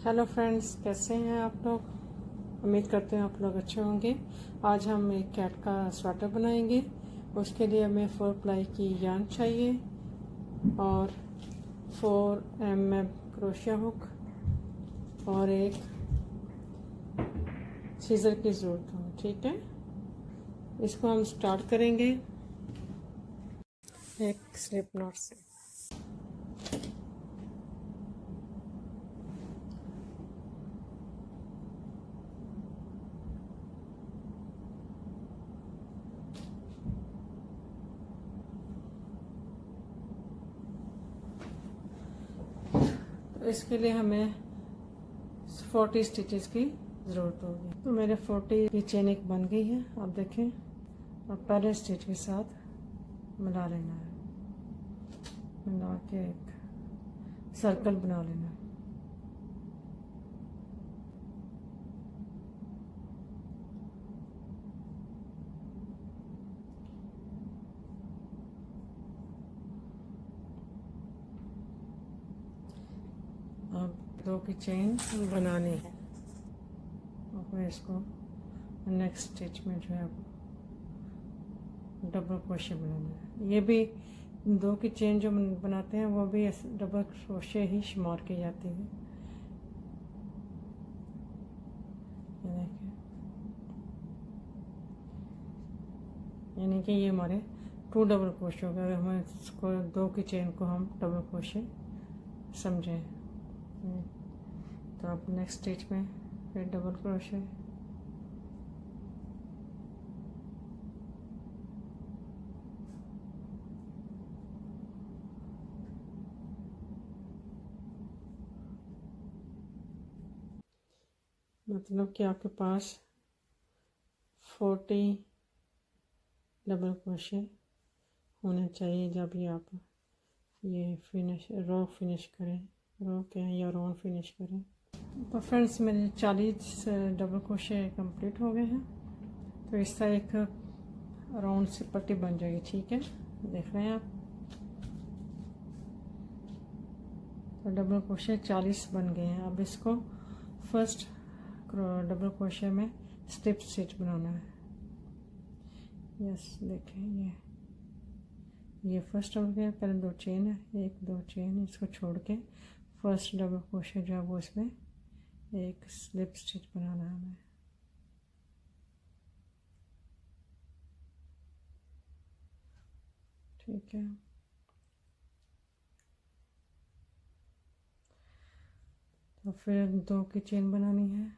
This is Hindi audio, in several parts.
हेलो फ्रेंड्स, कैसे हैं आप लोग। उम्मीद करते हैं आप लोग अच्छे होंगे। आज हम एक कैट का स्वेटर बनाएंगे। उसके लिए हमें 4 प्लाई की यार्न चाहिए और 4 mm क्रोशिया हुक और एक सीजर की ज़रूरत हो। ठीक है, इसको हम स्टार्ट करेंगे एक स्लिप नॉट से। तो इसके लिए हमें 40 स्टिचेस की ज़रूरत होगी। तो मेरे 40 की चेन एक बन गई है, आप देखें। और पहले स्टिच के साथ मिला लेना है, मिला के एक सर्कल बना लेना है। अब 2 की चेन बनानी है और फिर इसको नेक्स्ट स्टिच में जो है डबल क्रोशे बनाना है। ये भी 2 की चेन जो बनाते हैं वो भी डबल क्रोशे ही शुमार की जाती है। ये देखिए, यानी कि ये हमारे 2 डबल क्रोशे हो गए। हमें इसको 2 की चेन को हम डबल क्रोशे समझें। तो अब नेक्स्ट स्टिच में फिर डबल क्रोशे, मतलब कि आपके पास 40 डबल क्रोशे होने चाहिए जब ये आप ये फिनिश रो फिनिश करें, रो के या रोन फिनिश करें। तो फ्रेंड्स, मेरे 40 डबल क्रोशे कंप्लीट हो गए हैं। तो इसका एक राउंड सी पट्टी बन जाएगी। ठीक है, देख रहे हैं आप। तो डबल क्रोशे 40 बन गए हैं। अब इसको फर्स्ट डबल क्रोशे में स्लिप स्टिच बनाना है। यस, देखें, ये फर्स्ट हो गया। पहले 2 चेन है, 1 2 चेन, इसको छोड़ के फर्स्ट डबल क्रोशे जो है वो इसमें एक स्लिप स्टिच बनाना है हमें। ठीक है, तो फिर 2 की चेन बनानी है।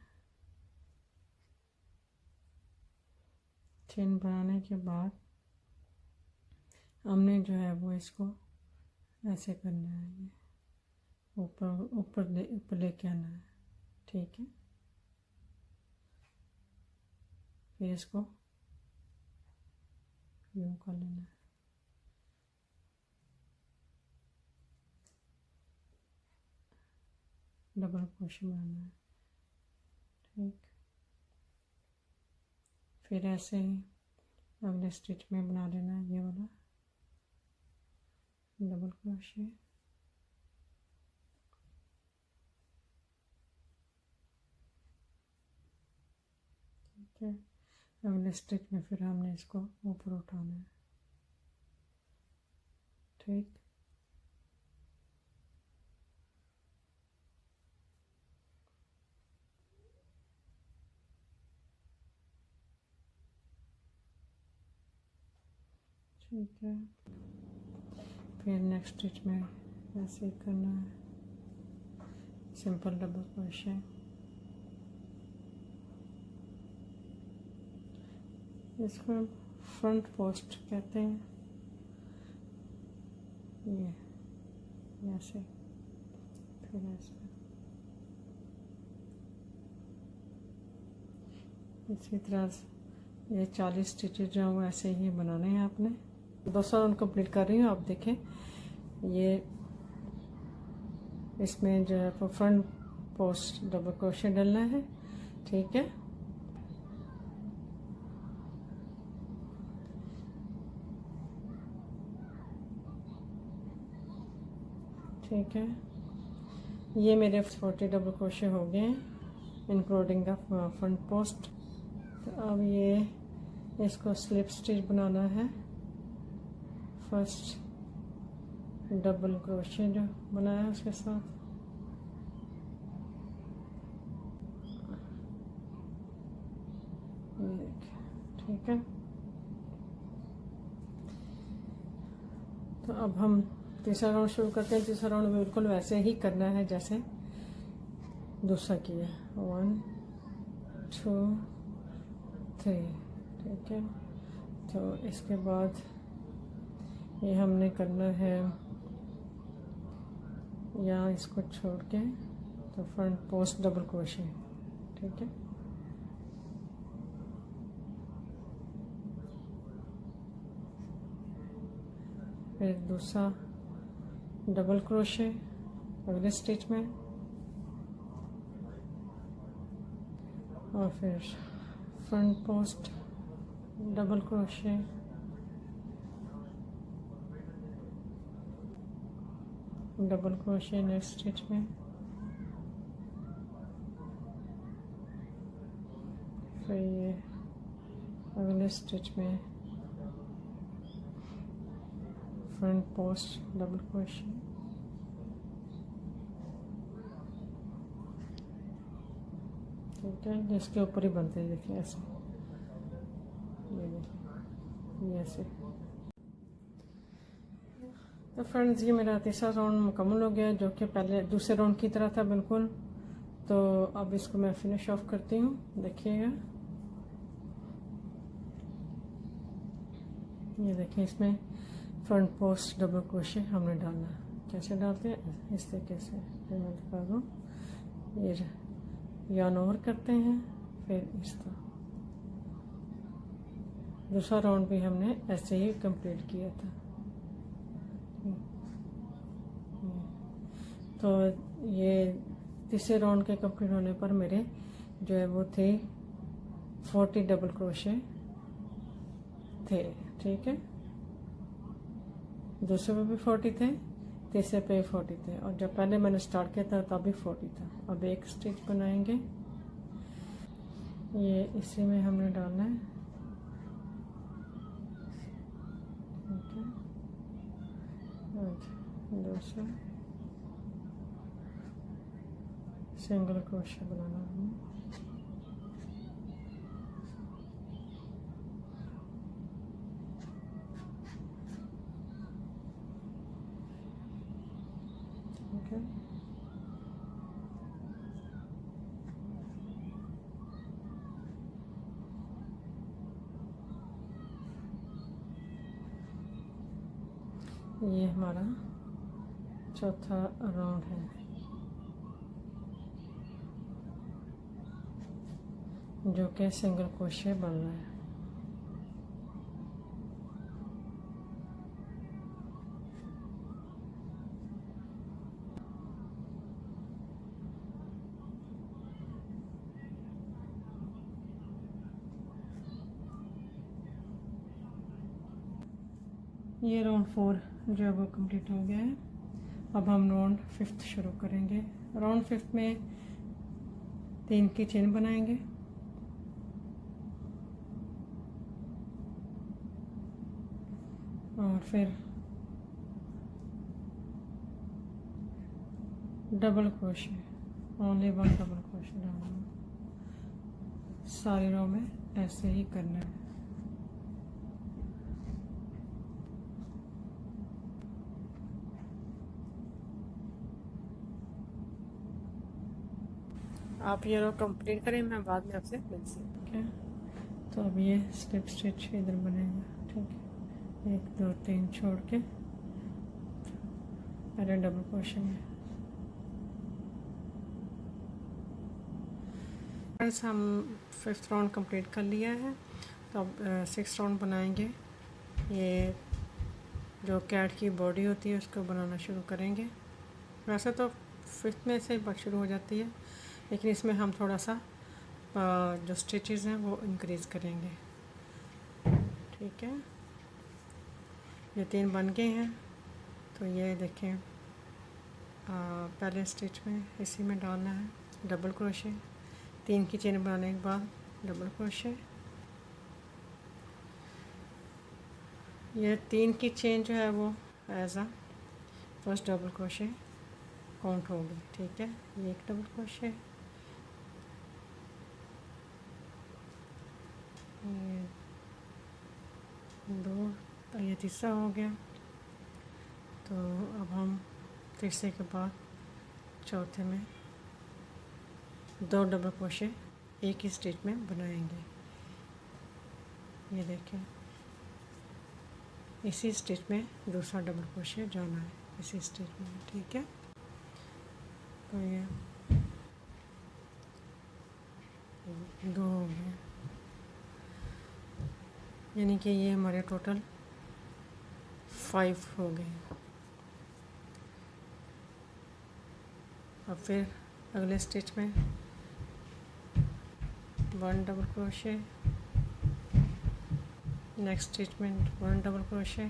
चेन बनाने के बाद हमने जो है वो इसको ऐसे करना है, ये ऊपर ऊपर लेके आना है। ठीक है, फिर इसको यूँ कर लेना है। डबल क्रोशे बनाना है। ठीक, फिर ऐसे ही अगले स्टिच में बना लेना है ये वाला डबल क्रोशे। ठीक है, अगले स्टिच में फिर हमने इसको ऊपर उठाना है। ठीक, ठीक है, फिर नेक्स्ट स्टिच में ऐसे ही करना है, सिंपल डबल क्रोशे। इसको फ्रंट पोस्ट कहते हैं। ये ऐसे, फिर ऐसे, इसी तरह से ये 40 स्टिचेज जो है वो ऐसे ही बनाने हैं आपने। 200 राउंड कंप्लीट कर रही हूँ। आप देखें, ये इसमें जो है वो फ्रंट पोस्ट डबल क्रोशे डालना है। ठीक है, ठीक है, ये मेरे 40 डबल क्रोशे हो गए हैं इंक्लूडिंग द फ्रंट पोस्ट। तो अब ये इसको स्लिप स्टिच बनाना है। फर्स्ट डबल क्रोशे जो बनाया उसके साथ ठीक है। तो अब हम तीसरा राउंड शुरू करते हैं। तीसरा राउंड बिल्कुल वैसे ही करना है जैसे दूसरा किया। 1 2 3 ठीक है। तो इसके बाद ये हमने करना है यहाँ इसको छोड़ के तो फ्रंट पोस्ट डबल क्रोशे ठीक है। फिर दूसरा डबल क्रोशे अगले स्टिच में और फिर front post double crochet double crochet next stitch में, फिर ये अगले स्टिच में फ्रंट पोस्ट डबल क्रोशे ठीक है। जिसके ऊपर ही बनते हैं देखिए ऐसे, ये देखिए ऐसे। तो फ्रेंड्स ये मेरा तीसरा राउंड मुकम्मल हो गया जो कि पहले दूसरे राउंड की तरह था बिल्कुल। तो अब इसको मैं फिनिश ऑफ करती हूँ, देखिएगा। ये देखिए इसमें फ्रंट पोस्ट डबल क्रोशे हमने डालना है। कैसे डालते हैं इस तरीके से, फिर मैं दिखा दूँ। ये यार्न ओवर करते हैं, फिर इस तरह। दूसरा राउंड भी हमने ऐसे ही कंप्लीट किया था। तो ये तीसरे राउंड के कंप्लीट होने पर मेरे जो है वो थे 40 डबल क्रोशे थे ठीक है। दूसरे पे भी 40 थे, तीसरे पे 40 थे, और जब पहले मैंने स्टार्ट किया था तब भी 40 था। अब एक स्टिच बनाएंगे, ये इसी में हमने डालना है ठीक है। दूसरा सिंगल क्रोशे बनाना है। ठीक है। ये हमारा चौथा राउंड है जो कि सिंगल क्रोशे बन रहा है। ये राउंड 4 जो है वो कंप्लीट हो गया है। अब हम राउंड 5 शुरू करेंगे। राउंड 5 में 3 की चेन बनाएंगे, और फिर double crochet, only 1 double crochet डालना। सारी रो में ऐसे ही करना है। आप ये रो कंप्लीट करें, मैं बाद में आपसे मिलती हूँ ठीक है। तो अब ये स्लिप स्टिच इधर बनेगा ठीक है। 1 2 3 छोड़ के पहले डबल क्रोशे में। फ्रेंड्स हम 5th राउंड कंप्लीट कर लिया है। तो अब 6th राउंड बनाएंगे। ये जो कैट की बॉडी होती है उसको बनाना शुरू करेंगे। वैसे तो 5th में से शुरू हो जाती है, लेकिन इसमें हम थोड़ा सा जो स्टिचेस हैं वो इंक्रीज़ करेंगे ठीक है। ये 3 बन गए हैं। तो ये देखें पहले स्टिच में इसी में डालना है डबल क्रोशे, 3 की चेन बनाने के बाद डबल क्रोशे। ये 3 की चेन जो है वो एज आ फर्स्ट डबल क्रोशे काउंट होगी, ठीक है। ये एक डबल क्रोशे, ये 2, तो ये तीसरा हो गया। तो अब हम तीसरे के बाद चौथे में 2 डबल क्रोशे एक ही स्टिच में बनाएंगे। ये देखें, इसी स्टिच में दूसरा डबल क्रोशे जाना है, इसी स्टिच में, ठीक है। तो ये 2 हो गए, यानी कि ये हमारे टोटल 5 हो गए। अब फिर अगले स्टिच में 1 डबल क्रोशे, नेक्स्ट स्टिच में 1 डबल क्रोशे,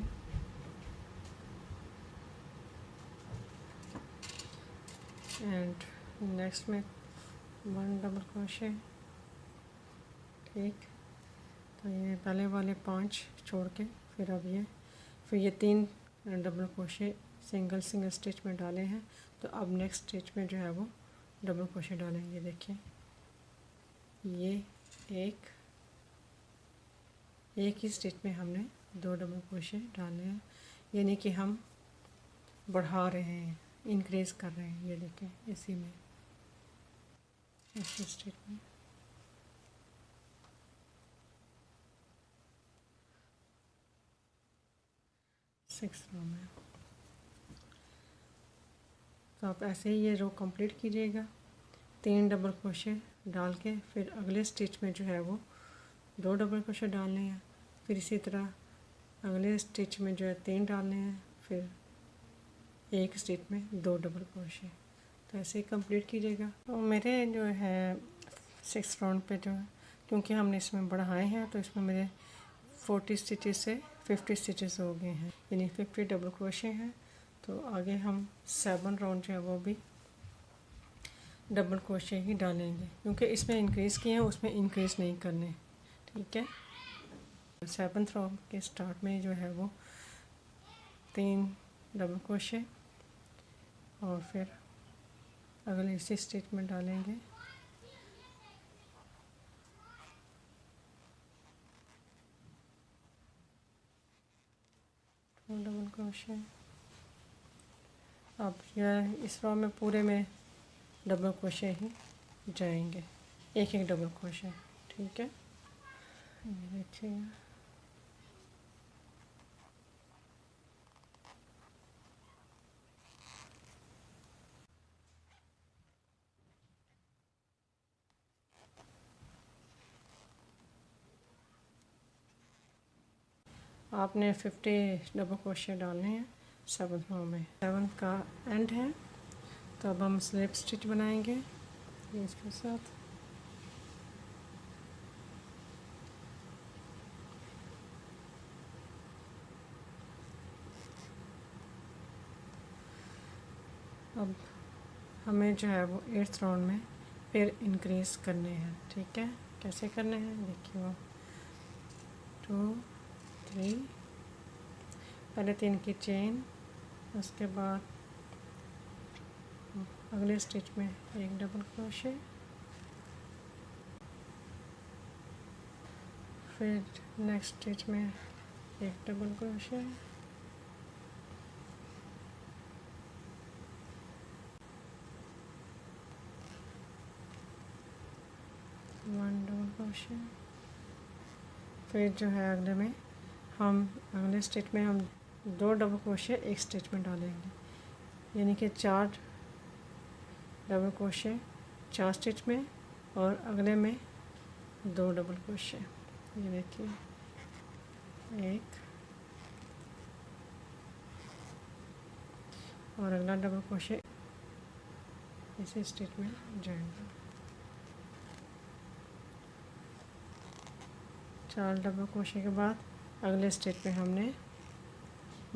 एंड नेक्स्ट में 1 डबल क्रोशे, ठीक। तो ये पहले वाले 5 छोड़ के फिर अब ये 3 डबल क्रोशे सिंगल स्टिच में डाले हैं। तो अब नेक्स्ट स्टिच में जो है वो डबल क्रोशे डालेंगे। देखिए, ये एक ही स्टिच में हमने 2 डबल क्रोशे डाले हैं, यानी कि हम बढ़ा रहे हैं, इंक्रीज़ कर रहे हैं। ये देखें, इसी में इसी स्टिच में सिक्स रो में। तो आप ऐसे ही ये रो कंप्लीट कीजिएगा, 3 डबल क्रोशे डाल के फिर अगले स्टिच में जो है वो 2 डबल क्रोशे डालने हैं, फिर इसी तरह अगले स्टिच में जो है 3 डालने हैं, फिर एक स्टिच में 2 डबल क्रोशे। तो ऐसे ही कंप्लीट कीजिएगा। तो मेरे जो है 6 राउंड पे जो है, क्योंकि हमने इसमें बढ़ाए हैं तो इसमें मेरे 40 स्टिचेस से 50 स्टिचेस हो गए हैं, यानी 50 डबल क्रोशे हैं। तो आगे हम 7 राउंड जो है वो भी डबल क्रोशे ही डालेंगे, क्योंकि इसमें इंक्रीज़ किए हैं, उसमें इंक्रीज़ नहीं करने, ठीक है। 7th राउंड के स्टार्ट में जो है वो 3 डबल क्रोशे और फिर अगले इसी स्टिच में डालेंगे डबल क्रोशे। अब यह इस रो में पूरे में डबल क्रोशे ही जाएंगे, एक डबल क्रोशे, ठीक है। ये देखिए, आपने 50 डबल क्रोशे डालने हैं 7th रो में। 7th का एंड है, तो अब हम स्लिप स्टिच बनाएंगे इसके साथ। अब हमें जो है वो 8th राउंड में फिर इंक्रीज़ करने हैं, ठीक है। कैसे करने हैं देखिए, वो 2 3, पहले 3 की चेन, उसके बाद अगले स्टिच में 1 डबल क्रोशे, फिर नेक्स्ट स्टिच में 1 double crochet, one double crochet, फिर जो है अगले में हम अगले स्टिच में हम 2 डबल क्रोशे एक स्टिच में डालेंगे, यानी कि 4 डबल क्रोशे 4 स्टिच में और अगले में 2 डबल क्रोशे। ये देखिए, 1 और अगला डबल क्रोशे इसी स्टिच में जाएंगे। 4 डबल क्रोशे के बाद अगले स्टिच में हमने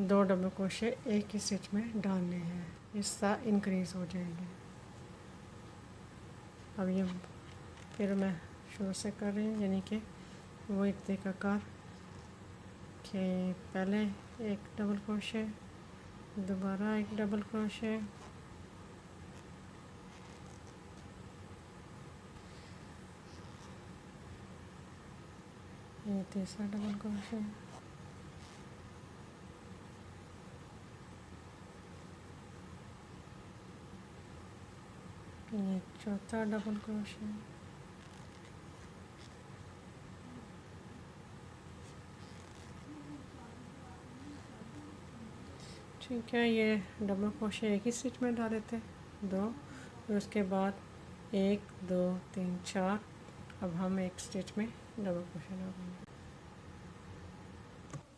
2 डबल क्रोशे एक ही स्टिच में डालने हैं, हिस्सा इंक्रीज़ हो जाएंगे। अब ये फिर मैं शुरू से कर रही हूँ, यानी कि वो एक आकार कि पहले एक डबल क्रोशे, दोबारा एक डबल क्रोशे, ये तीसरा डबल क्रोशे, ये चौथा डबल क्रोशे, ठीक है। ये डबल क्रोशे एक ही स्टिच में डाले थे, दो, फिर उसके बाद एक, दो, तीन, चार। अब हम एक स्टिच में डबल क्रोशे डालेंगे।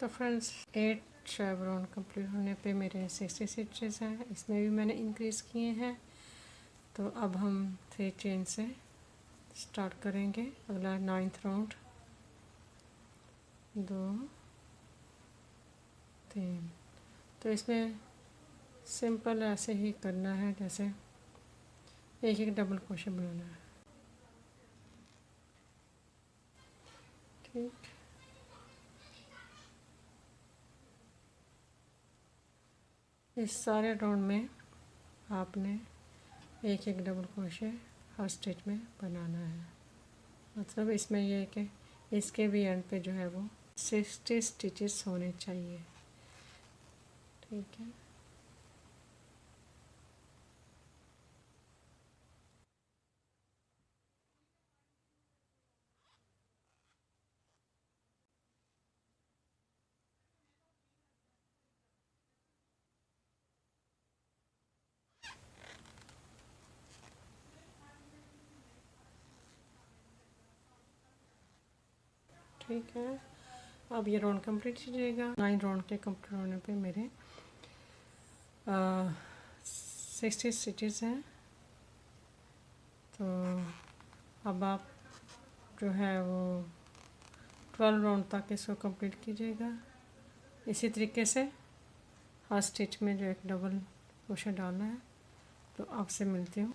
तो फ्रेंड्स 8 शेवरॉन कंप्लीट होने पे मेरे 60 स्टिचेस हैं, इसमें भी मैंने इंक्रीज़ किए हैं। तो अब हम 3 चेन से स्टार्ट करेंगे अगला 9th राउंड। 2, 3। तो इसमें सिंपल ऐसे ही करना है जैसे एक एक डबल क्रोशे बनाना है, ठीक। इस सारे राउंड में आपने एक एक डबल क्रोशे हर स्टिच में बनाना है। मतलब इसमें यह है कि इसके भी एंड पे जो है वो 60 स्टिचेस होने चाहिए, ठीक है। ठीक है, अब ये राउंड कंप्लीट कीजिएगा। 9 राउंड के कंप्लीट होने पे मेरे 60 स्टिचेस हैं। तो अब आप जो है वो 12 राउंड तक इसको कंप्लीट कीजिएगा। इसी तरीके से हर स्टिच में जो एक डबल क्रोशे डालना है। तो आपसे मिलती हूँ।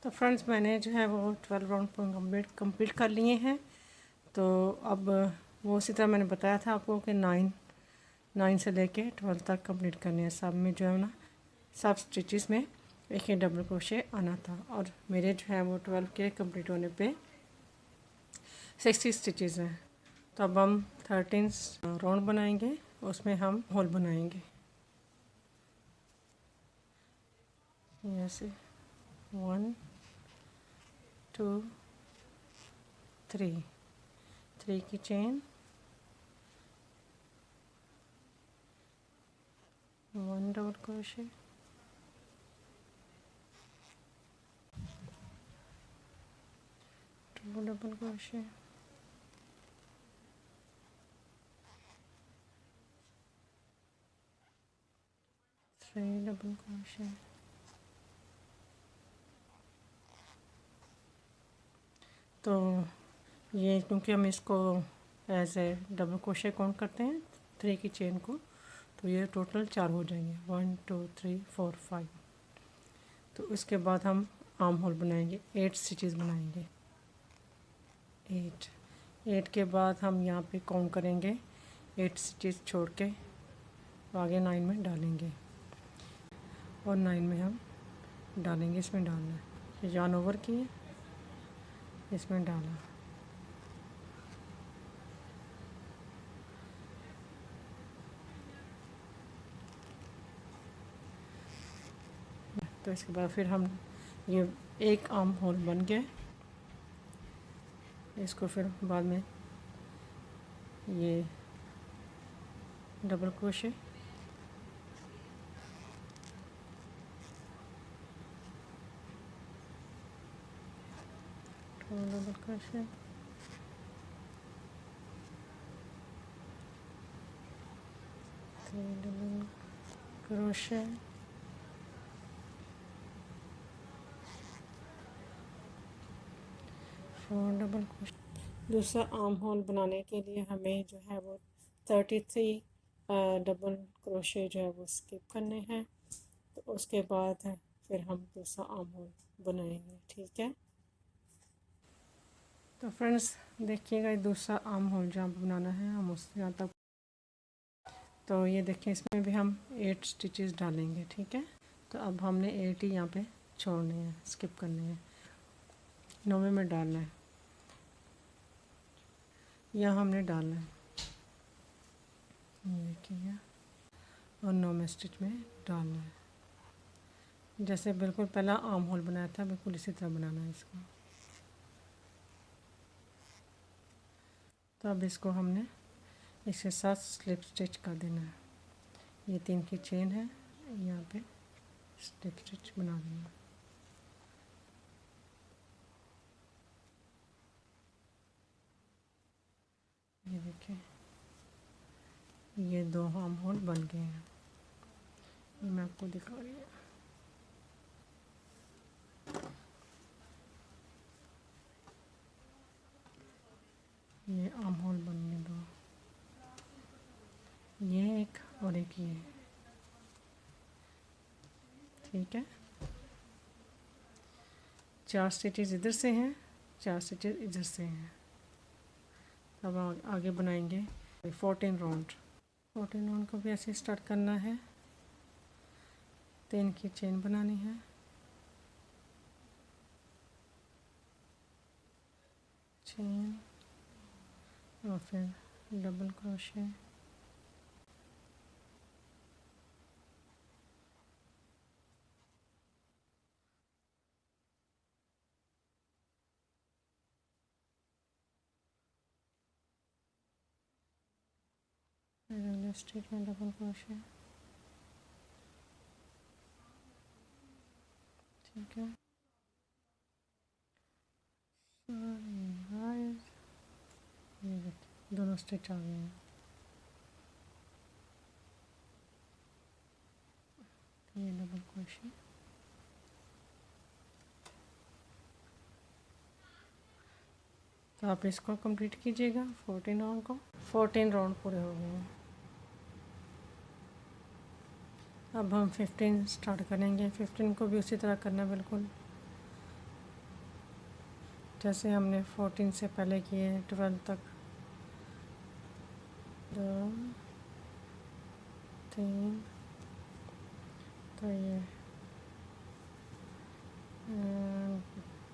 तो फ्रेंड्स मैंने जो है वो 12 राउंड कंप्लीट कर लिए हैं। तो अब वो उसी तरह मैंने बताया था आपको कि 9 से लेके 12 तक कंप्लीट करने हैं। सब में जो है ना, सब स्टिचेस में एक ही डबल क्रोशे आना था। और मेरे जो है वो 12 के कंप्लीट होने पे 60 स्टिचेस हैं। तो अब हम 13 राउंड बनाएंगे, उसमें हम होल बनाएंगे। ऐसे 1, 2, 3 की chain, 1 double crochet, 2 double crochet, 3 double crochet, तो ये क्योंकि हम इसको as a double crochet count करते हैं 3 की चेन को, तो ये टोटल 4 हो जाएंगे, 1, 2, 3, 4, 5। तो उसके बाद हम आर्म होल बनाएंगे, 8 स्टिचेस बनाएंगे। 8 के बाद हम यहाँ पे काउंट करेंगे 8 स्टिचेस छोड़ के आगे 9 में डालेंगे, और 9 में हम डालेंगे, इसमें डालना है, yarn ओवर किए, इसमें डाला। तो इसके बाद फिर हम ये एक आर्म होल बन गए। इसको फिर बाद में ये double crochet, double crochet, double crochet, और डबल क्रोशे। दूसरा आर्म होल बनाने के लिए हमें जो है वो 33 डबल क्रोशे जो है वो स्किप करने हैं। तो उसके बाद फिर हम दूसरा आर्म होल बनाएंगे, ठीक है। तो फ्रेंड्स देखिएगा, दूसरा आर्म होल जहाँ पर बनाना है हम उस यहाँ तक, तो ये देखिए इसमें भी हम 8 स्टिचेस डालेंगे, ठीक है। तो अब हमने 8 ही यहाँ पे छोड़ने हैं, स्किप करने हैं, 9वें में डालना है, यहाँ हमने डालना है, ये देखिए, और 9वें स्टिच में डालना है। जैसे बिल्कुल पहला आर्म होल बनाया था बिल्कुल इसी तरह बनाना है इसको। तो अब इसको हमने इसके साथ स्लिप स्टिच कर देना है। ये 3 की चेन है, यहाँ पे स्लिप स्टिच बना देना है। ये देखिए, ये 2 आर्म होल बन गए हैं, ये मैं आपको दिखा रही हूँ। ये आर्म होल बनने दो, ये एक और एक ये, ठीक है। 4 स्टिचेस इधर से हैं, 4 स्टिचेस इधर से हैं। अब आगे बनाएंगे 14 राउंड। 14 राउंड को भी ऐसे स्टार्ट करना है, 3 की चेन बनानी है, चेन और फिर डबल क्रोशे, फिर अगले स्टिच में डबल क्रोशे, ठीक है। ये देखिए दोनों स्टिच आ गए हैं, ये डबल क्रोशे, तो आप इसको कंप्लीट कीजिएगा 14 राउंड को। 14 राउंड पूरे हो गए हैं। अब हम 15 स्टार्ट करेंगे। 15 को भी उसी तरह करना बिल्कुल जैसे हमने 14 से पहले किए 12 तक। 2 3, तो ये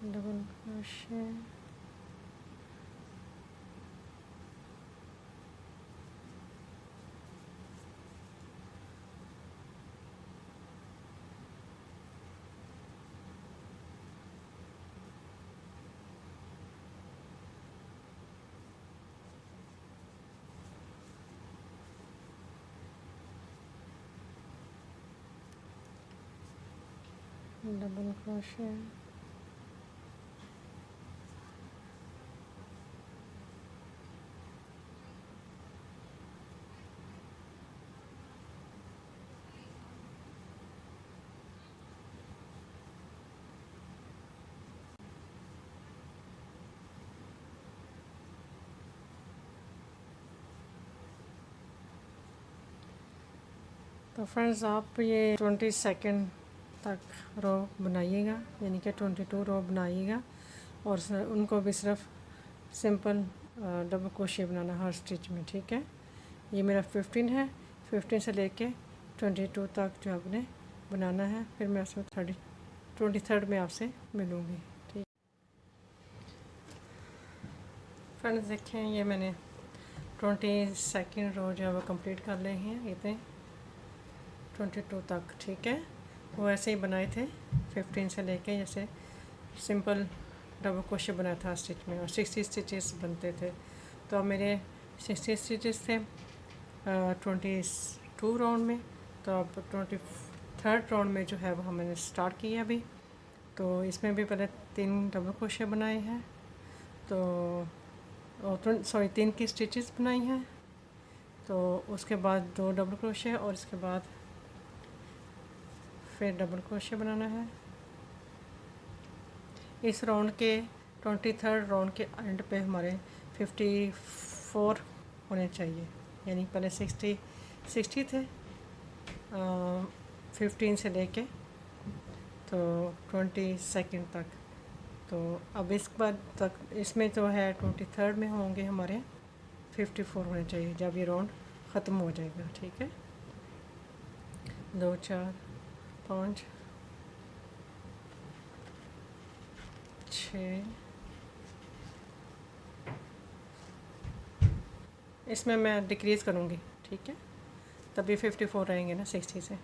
डबल क्रोशे, डबल क्रोशे, तो फ्रेंड्स आप ये 22 तक रो बनाइएगा, यानी कि 22 रो बनाइएगा, और उनको भी सिर्फ सिंपल डबल क्रोशे बनाना हर स्टिच में, ठीक है। ये मेरा 15 है, 15 से लेके 22 तक जो आपने बनाना है, फिर मैं उसमें 23 में आपसे मिलूँगी, ठीक। फ्रेंड्स देखें, ये मैंने 22 रो जो है वो कंप्लीट कर लिए हैं, इतने 22 तक, ठीक है। वो ऐसे ही बनाए थे 15 से लेके, जैसे सिंपल डबल क्रोशे बनाया था स्टिच में, और 60 स्टिचेस बनते थे। तो अब मेरे 60 स्टिचेस थे 22 राउंड में, तो अब 23 राउंड में जो है वो मैंने स्टार्ट किया अभी। तो इसमें भी पहले 3 डबल क्रोशे बनाए हैं, तो सॉरी 3 की स्टिचेस बनाई हैं, तो उसके बाद 2 डबल क्रोशे, और इसके बाद फिर डबल क्रोशे बनाना है। इस राउंड के 23 राउंड के एंड पे हमारे 54 होने चाहिए, यानी पहले 60 थे, 15 से लेके तो 22 तक। तो अब इस बार तक इसमें तो है 23 में होंगे हमारे 54 होने चाहिए जब ये राउंड ख़त्म हो जाएगा। ठीक है, 2 4 5 6, इसमें मैं डिक्रीज़ करूँगी। ठीक है, तभी 54 रहेंगे ना 60 से।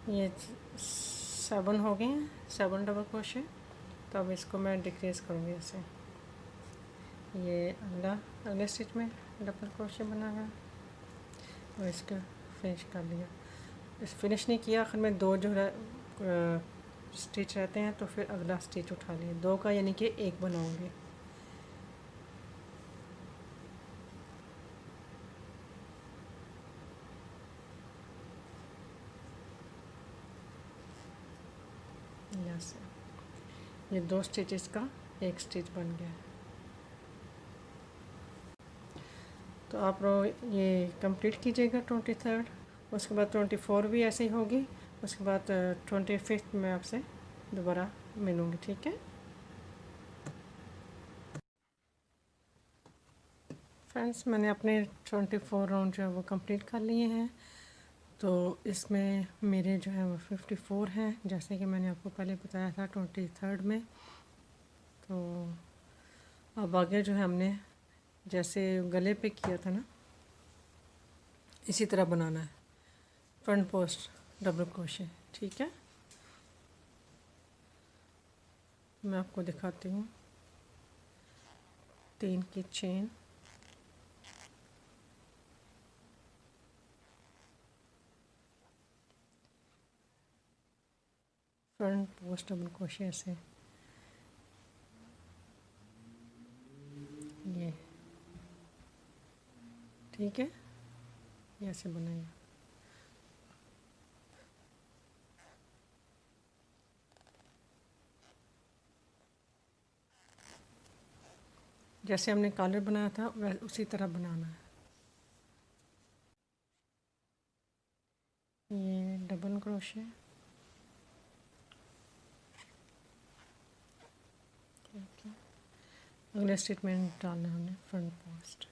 ये 7 हो गए हैं, 7 डबल क्रोशे। तो अब इसको मैं डिक्रीज़ करूँगी ऐसे। ये अगले स्टिच में डबल क्रोशे बनाना और इसको फिनिश कर लिया। इस फिनिश नहीं किया, आखिर में 2 जो स्टिच रहते हैं तो फिर अगला स्टिच उठा लिया। 2 का यानी कि 1 बनाऊँगी। यहाँ से ये 2 स्टिचेस का 1 स्टिच बन गया। तो आप लोग ये कंप्लीट कीजिएगा 23, उसके बाद 24 भी ऐसे ही होगी। उसके बाद 25 में आपसे दोबारा मिलूँगी। ठीक है फ्रेंड्स, मैंने अपने 24 राउंड जो है वो कंप्लीट कर लिए हैं। तो इसमें मेरे जो है वो 54 हैं, जैसे कि मैंने आपको पहले बताया था 23 में। तो अब आगे जो है हमने जैसे गले पे किया था ना, इसी तरह बनाना है फ्रंट पोस्ट डबल क्रोशे। ठीक है, मैं आपको दिखाती हूँ। 3 की chain, front post double crochet ऐसे, ये ठीक है, ये ऐसे बनाएंगे। जैसे हमने कॉलर बनाया था वैसे उसी तरह बनाना है। ये डबल क्रोशे, ठीक है। अगले स्टेटमेंट डालना है हमने फ्रंट पोस्ट,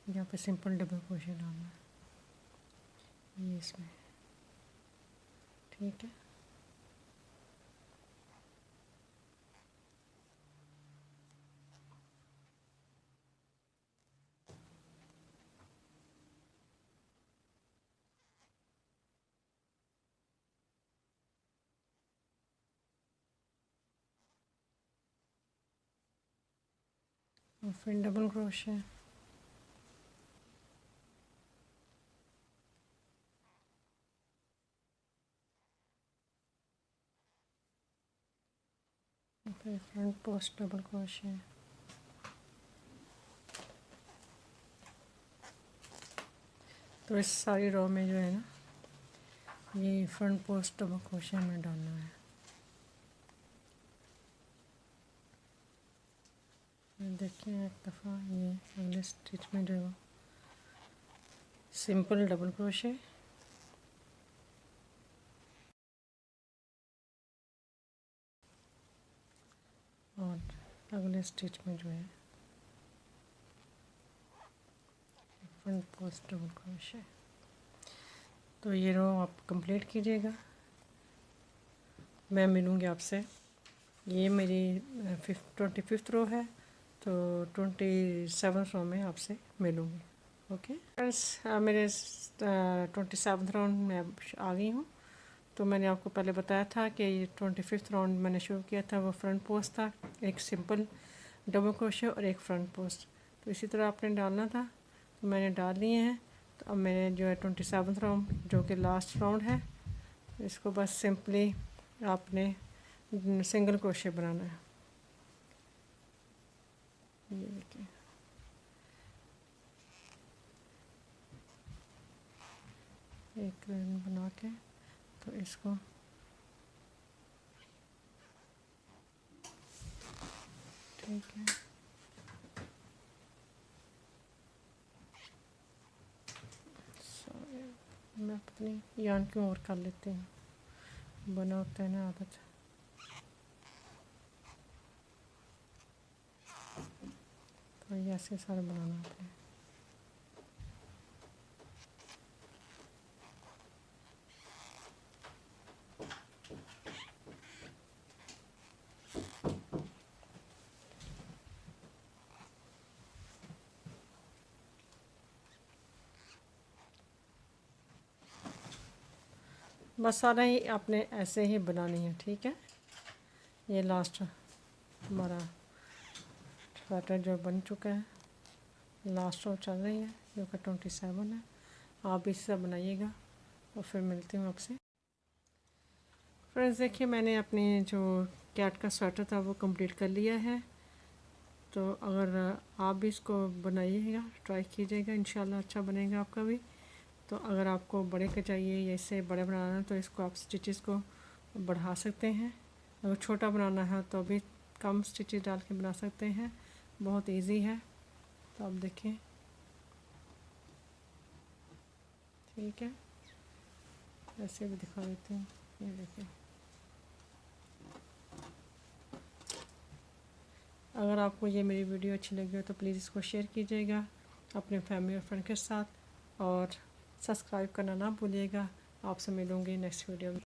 यहाँ पे सिंपल डबल क्रोशे डालना है ये इसमें। ठीक है, और फिर डबल क्रोशे, फिर फ्रंट पोस्ट डबल क्रोशे, तो इस सारी रो में जो है ना ये फ्रंट पोस्ट डबल क्रोशे में डालना है। देखिए एक दफ़ा ये अगले स्टिच में जो सिंपल डबल क्रोशे, और अगले स्टिच में जो है फ्रंट पोस्ट डबल क्रोशे। तो ये रो आप कंप्लीट कीजिएगा। मैं मिलूँगी आपसे, ये मेरी 25th रो है, तो 27th रो में आपसे मिलूँगी। ओके फ्रेंड्स, मेरे 27th राउंड में आ गई हूँ। तो मैंने आपको पहले बताया था कि ये 25th राउंड मैंने शुरू किया था, वो फ्रंट पोस्ट था, एक सिंपल डबल क्रोशे और एक फ्रंट पोस्ट। तो इसी तरह आपने डालना था, तो मैंने डाल लिए हैं। तो अब मैंने जो है 27th राउंड जो कि लास्ट राउंड है, इसको बस सिंपली आपने सिंगल क्रोशे बनाना है। ये देखिए, एक लाइन बना के, तो इसको ठीक है। मैं अपनी यान क्यों और कर लेती हूँ, बना होता है ना आदत। तो ये ऐसे सारे बनाना होता है। बस सारा ही आपने ऐसे ही बनानी है, ठीक है। ये लास्ट हमारा स्वेटर जो बन चुका है, लास्ट रो चल रही है जो कि 27 है। आप इससे बनाइएगा और फिर मिलती हूँ आपसे। फ्रेंड्स देखिए, मैंने अपने जो कैट का स्वेटर था वो कंप्लीट कर लिया है। तो अगर आप भी इसको बनाइएगा, ट्राई कीजिएगा, इंशाल्लाह अच्छा बनेगा आपका भी। तो अगर आपको बड़े का चाहिए या इससे बड़े बनाना है तो इसको आप स्टिचेस को बढ़ा सकते हैं। अगर छोटा बनाना है तो भी कम स्टिचेस डाल के बना सकते हैं, बहुत इजी है। तो आप देखें, ठीक है, ऐसे भी दिखा देती हूँ, ये देखिए। अगर आपको ये मेरी वीडियो अच्छी लगी हो तो प्लीज़ इसको शेयर कीजिएगा अपने फैमिली और फ्रेंड के साथ, और सब्सक्राइब करना ना भूलिएगा। आपसे मिलूँगी नेक्स्ट वीडियो में।